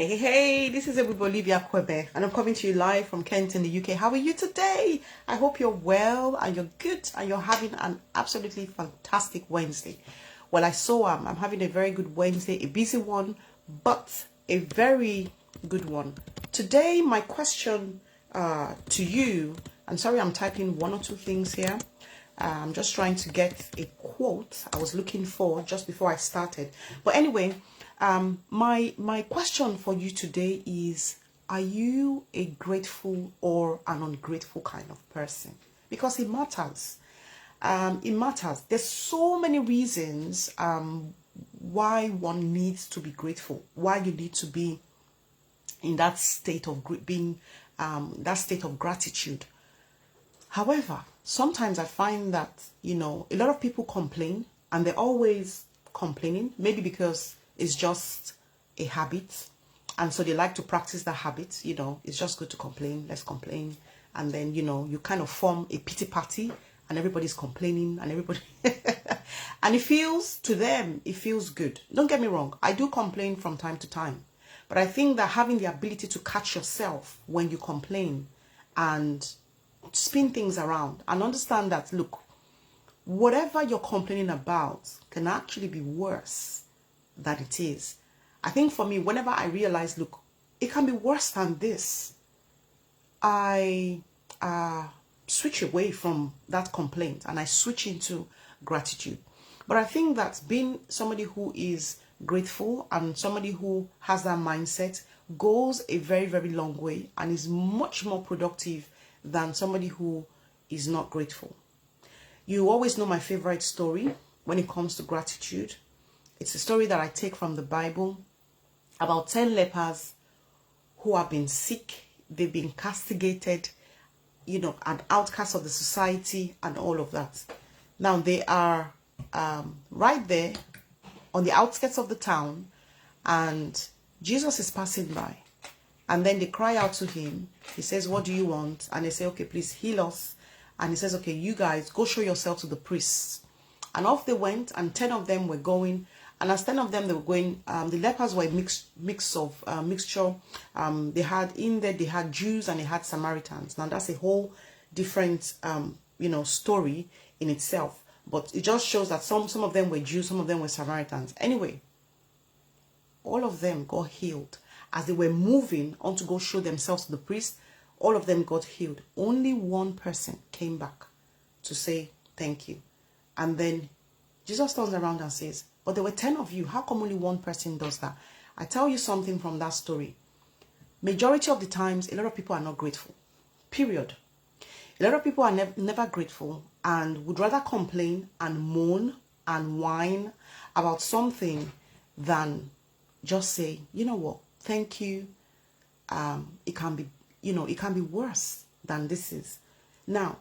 Hey, this is Ebube Olivia Akueme, and I'm coming to you live from Kent in the UK. How are you today? I hope you're well and you're good and you're having an absolutely fantastic Wednesday. Well, I'm having a very good Wednesday, a busy one, but a very good one. Today, my question to you, I'm sorry I'm typing one or two things here. I'm just trying to get a quote I was looking for just before I started. But anyway, my question for you today is, are you a grateful or an ungrateful kind of person? Because it matters. It matters. There's so many reasons why one needs to be grateful, why you need to be in that state of that state of gratitude. However, sometimes I find that, a lot of people complain, and they're always complaining, maybe because it's just a habit. And so they like to practice that habit. It's just good to complain. Let's complain. And then, you kind of form a pity party and everybody's complaining and everybody. And to them, it feels good. Don't get me wrong. I do complain from time to time. But I think that having the ability to catch yourself when you complain and spin things around and understand that, look, whatever you're complaining about can actually be worse than it is. I think for me, whenever I realize, look, it can be worse than this, I switch away from that complaint and I switch into gratitude. But I think that being somebody who is grateful and somebody who has that mindset goes a very, very long way and is much more productive than somebody who is not grateful. You always know my favorite story when it comes to gratitude. It's a story that I take from the Bible about 10 lepers who have been sick. They've been castigated, an outcast of the society and all of that. Now they are right there on the outskirts of the town, and Jesus is passing by. And then they cry out to him. He says, what do you want? And they say, okay, please heal us. And he says, okay, you guys go show yourself to the priests. And off they went, and 10 of them were going. And as 10 of them they were going, the lepers were a mixture. They had Jews and they had Samaritans. Now that's a whole different, story in itself. But it just shows that some of them were Jews, some of them were Samaritans. Anyway, all of them got healed. As they were moving on to go show themselves to the priest, all of them got healed. Only one person came back to say thank you. And then Jesus turns around and says, but there were 10 of you. How come only one person does that? I tell you something from that story. Majority of the times, a lot of people are not grateful. Period. A lot of people are never grateful and would rather complain and moan and whine about something than just say, you know what? Thank you. It can be worse than this is. Now,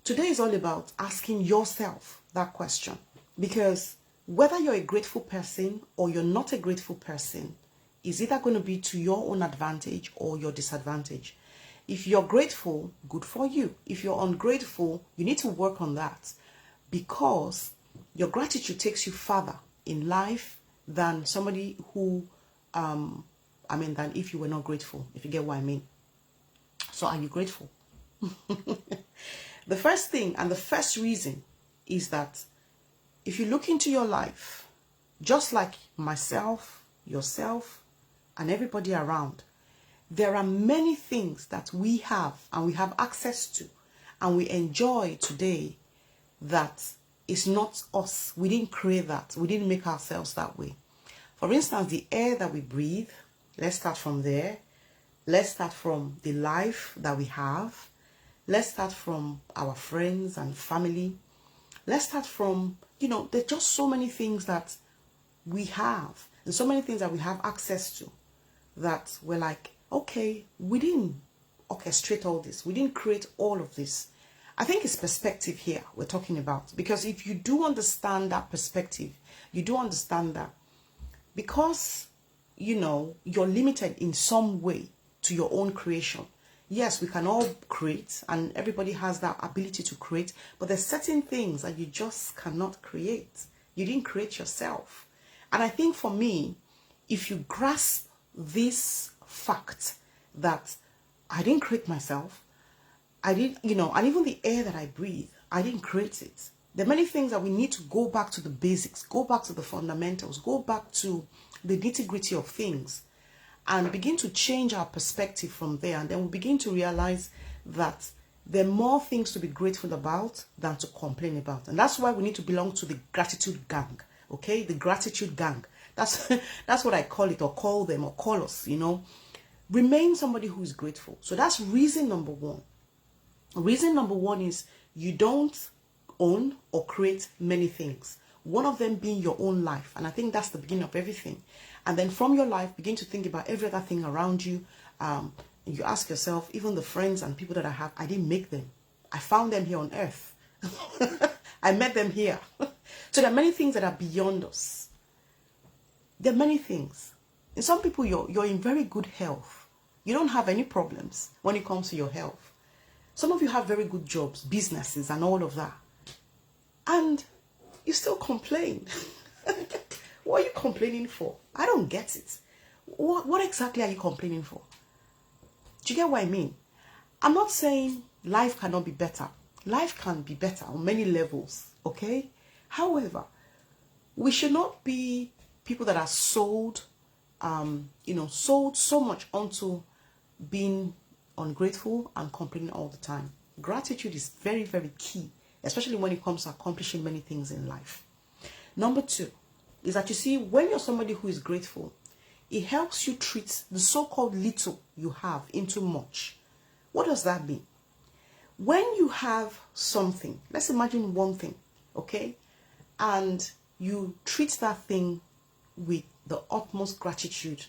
today is all about asking yourself that question, because whether you're a grateful person or you're not a grateful person is either going to be to your own advantage or your disadvantage. If you're grateful, good for you. If you're ungrateful, you need to work on that, because your gratitude takes you further in life than somebody who than if you were not grateful, if you get what I mean. So are you grateful? The first thing and the first reason is that if you look into your life, just like myself, yourself, and everybody around, there are many things that we have and we have access to and we enjoy today that is not us. We didn't create that. We didn't make ourselves that way. For instance, the air that we breathe, let's start from there. Let's start from the life that we have. Let's start from our friends and family. Let's start from, there's just so many things that we have and so many things that we have access to that we're like, okay, we didn't orchestrate all this. We didn't create all of this. I think it's perspective here we're talking about, because if you do understand that perspective, you do understand that because, you're limited in some way to your own creation. Yes, we can all create and everybody has that ability to create, but there's certain things that you just cannot create. You didn't create yourself. And I think for me, if you grasp this fact that I didn't create myself. I didn't, and even the air that I breathe, I didn't create it. There are many things that we need to go back to the basics, go back to the fundamentals, go back to the nitty-gritty of things and begin to change our perspective from there. And then we begin to realize that there are more things to be grateful about than to complain about. And that's why we need to belong to the gratitude gang, okay? The gratitude gang. That's what I call it, or call them, or call us, Remain somebody who is grateful. So that's reason number one. Reason number one is you don't own or create many things. One of them being your own life. And I think that's the beginning of everything. And then from your life, begin to think about every other thing around you. And you ask yourself, even the friends and people that I have, I didn't make them. I found them here on earth. I met them here. So there are many things that are beyond us. There are many things. And some people, you're in very good health. You don't have any problems when it comes to your health. Some of you have very good jobs, businesses, and all of that. And you still complain. What are you complaining for? I don't get it. What exactly are you complaining for? Do you get what I mean? I'm not saying life cannot be better. Life can be better on many levels, okay? However, we should not be people that are sold so much onto being ungrateful and complaining all the time. Gratitude is very, very key, especially when it comes to accomplishing many things in life. Number two is that, you see, when you're somebody who is grateful, it helps you treat the so-called little you have into much. What does that mean? When you have something, let's imagine one thing, okay, and you treat that thing with the utmost gratitude,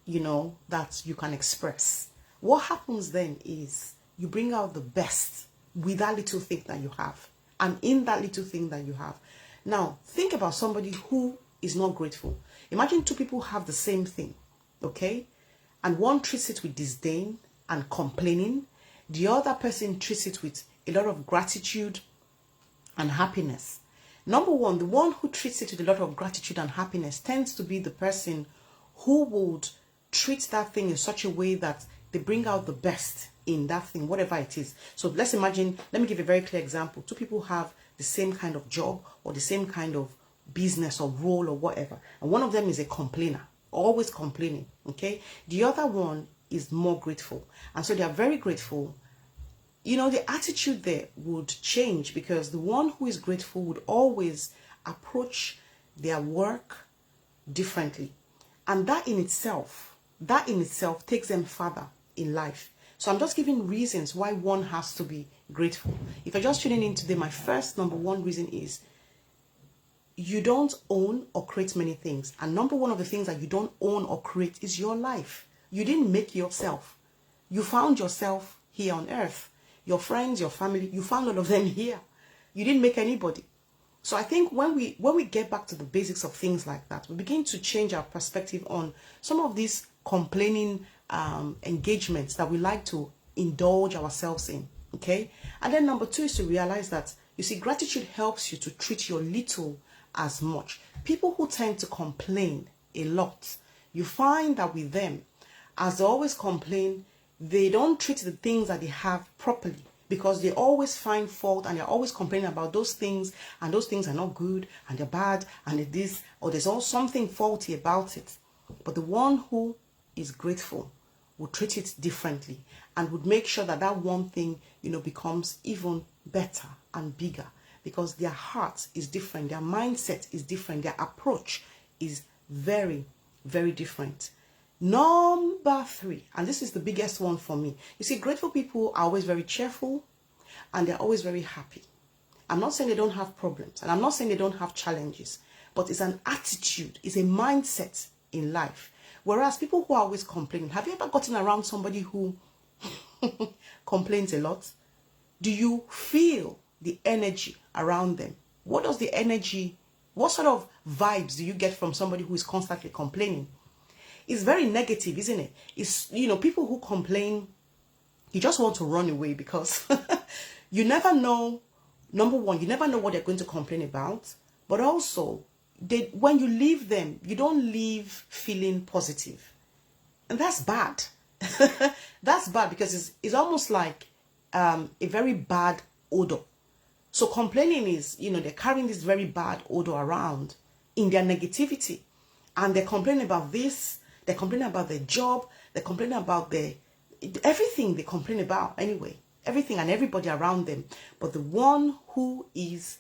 that you can express. What happens then is you bring out the best with that little thing that you have, and in that little thing that you have. Now, think about somebody who is not grateful. Imagine two people have the same thing, okay? And one treats it with disdain and complaining. The other person treats it with a lot of gratitude and happiness. Number one, the one who treats it with a lot of gratitude and happiness tends to be the person who would treat that thing in such a way that they bring out the best in that thing, whatever it is. So let me give a very clear example. Two people have the same kind of job or the same kind of business or role or whatever. And one of them is a complainer, always complaining, okay? The other one is more grateful. And so they are very grateful. The attitude there would change, because the one who is grateful would always approach their work differently. And that in itself takes them further in life. So I'm just giving reasons why one has to be grateful. If you're just tuning in today, my first number one reason is you don't own or create many things. And number one of the things that you don't own or create is your life. You didn't make yourself. You found yourself here on earth. Your friends, your family, you found all of them here. You didn't make anybody. So I think when we get back to the basics of things like that, we begin to change our perspective on some of these complaining engagements that we like to indulge ourselves in, okay? And then number two is to realize that, you see, gratitude helps you to treat your little as much. People who tend to complain a lot, you find that with them, as they always complain, they don't treat the things that they have properly, because they always find fault and they're always complaining about those things, and those things are not good and they're bad and it is, or there's all something faulty about it. But the one who is grateful would treat it differently and would make sure that that one thing, becomes even better and bigger, because their heart is different, their mindset is different, their approach is very, very different. Number three, and this is the biggest one for me. You see, grateful people are always very cheerful and they're always very happy. I'm not saying they don't have problems, and I'm not saying they don't have challenges, but it's an attitude, it's a mindset in life. Whereas people who are always complaining, have you ever gotten around somebody who complains a lot? Do you feel the energy around them? What sort of vibes do you get from somebody who is constantly complaining? It's very negative, isn't it? It's, people who complain, you just want to run away, because you never know. Number one, you never know what they're going to complain about. But also, when you leave them, you don't leave feeling positive. And that's bad. That's bad because it's almost like a very bad odor. So complaining is, they're carrying this very bad odor around in their negativity. And they're complaining about this, they're complaining about their job, they're complaining about everything they complain about anyway. Everything and everybody around them. But the one who is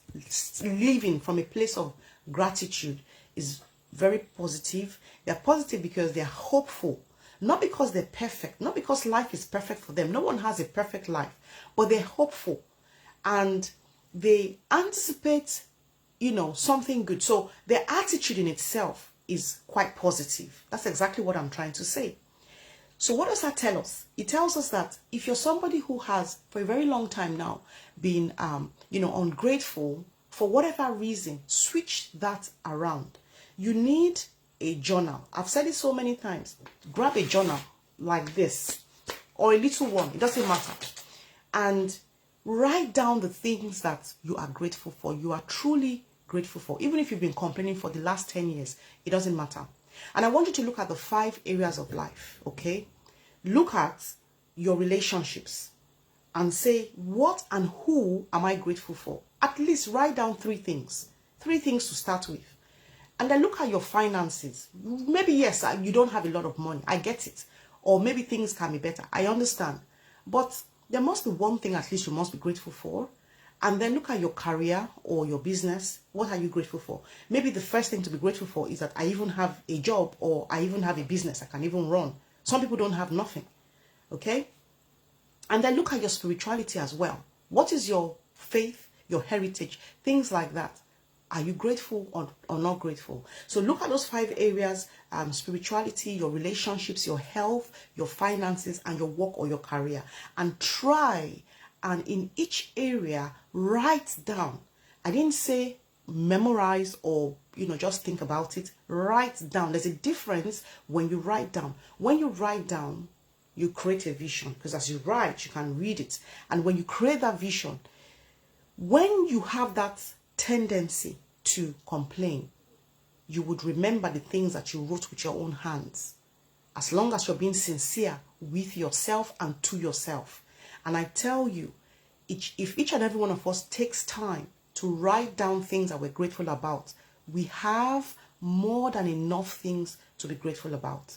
living from a place of gratitude is very positive. They're positive because they're hopeful. Not because they're perfect. Not because life is perfect for them. No one has a perfect life. But they're hopeful. And they anticipate, something good. So their attitude in itself is quite positive. That's exactly what I'm trying to say. So what does that tell us? It tells us that if you're somebody who has, for a very long time now, been, ungrateful, for whatever reason, switch that around. You need a journal. I've said it so many times. Grab a journal like this, or a little one. It doesn't matter. And write down the things that you are grateful for. You are truly grateful for. Even if you've been complaining for the last 10 years, it doesn't matter. And I want you to look at the 5 areas of life, okay? Look at your relationships and say, what and who am I grateful for? At least write down 3 things. 3 things to start with. And then look at your finances. Maybe, yes, you don't have a lot of money. I get it. Or maybe things can be better. I understand. But there must be one thing at least you must be grateful for. And then look at your career or your business. What are you grateful for? Maybe the first thing to be grateful for is that I even have a job, or I even have a business I can even run. Some people don't have nothing. Okay? And then look at your spirituality as well. What is your faith, your heritage, things like that? Are you grateful or not grateful? So look at those 5 areas, spirituality, your relationships, your health, your finances, and your work or your career. And try and in each area, write down. I didn't say memorize or, just think about it. Write down. There's a difference when you write down. When you write down, you create a vision. Because as you write, you can read it. And when you create that vision, when you have that tendency to complain, you would remember the things that you wrote with your own hands. As long as you're being sincere with yourself and to yourself. And I tell you, if each and every one of us takes time to write down things that we're grateful about, we have more than enough things to be grateful about.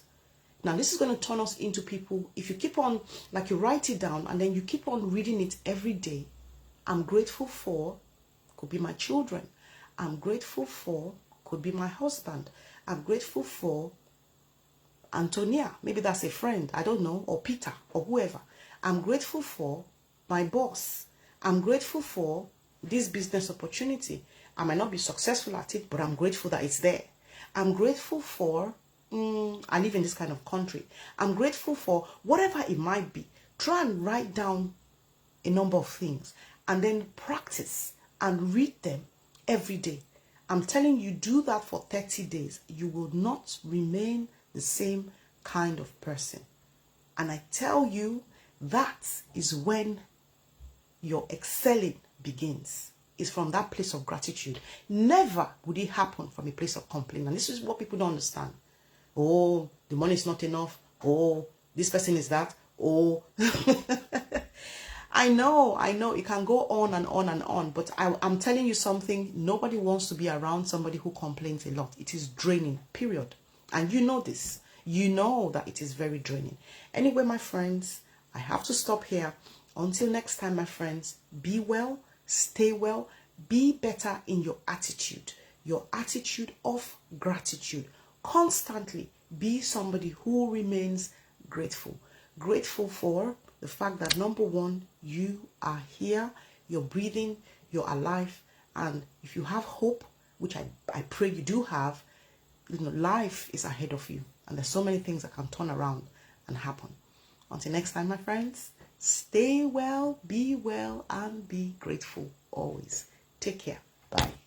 Now, this is going to turn us into people, if you keep on, like you write it down and then you keep on reading it every day. I'm grateful for, could be my children. I'm grateful for, could be my husband. I'm grateful for Antonia. Maybe that's a friend, I don't know, or Peter, or whoever. I'm grateful for my boss. I'm grateful for this business opportunity. I might not be successful at it, but I'm grateful that it's there. I'm grateful for, I live in this kind of country. I'm grateful for whatever it might be. Try and write down a number of things and then practice and read them every day. I'm telling you, do that for 30 days. You will not remain the same kind of person. And I tell you, that is when your excelling begins. It's from that place of gratitude. Never would it happen from a place of complaint. And this is what people don't understand. Oh, the money is not enough. Oh, this person is that. Oh, I know, it can go on and on and on. But I'm telling you something. Nobody wants to be around somebody who complains a lot. It is draining, period. And you know this. You know that it is very draining. Anyway, my friends, I have to stop here. Until next time, my friends, be well, stay well, be better in your attitude of gratitude. Constantly be somebody who remains grateful. Grateful for the fact that, number one, you are here, you're breathing, you're alive. And if you have hope, which I pray you do have, life is ahead of you. And there's so many things that can turn around and happen. Until next time, my friends, stay well, and be grateful always. Take care. Bye.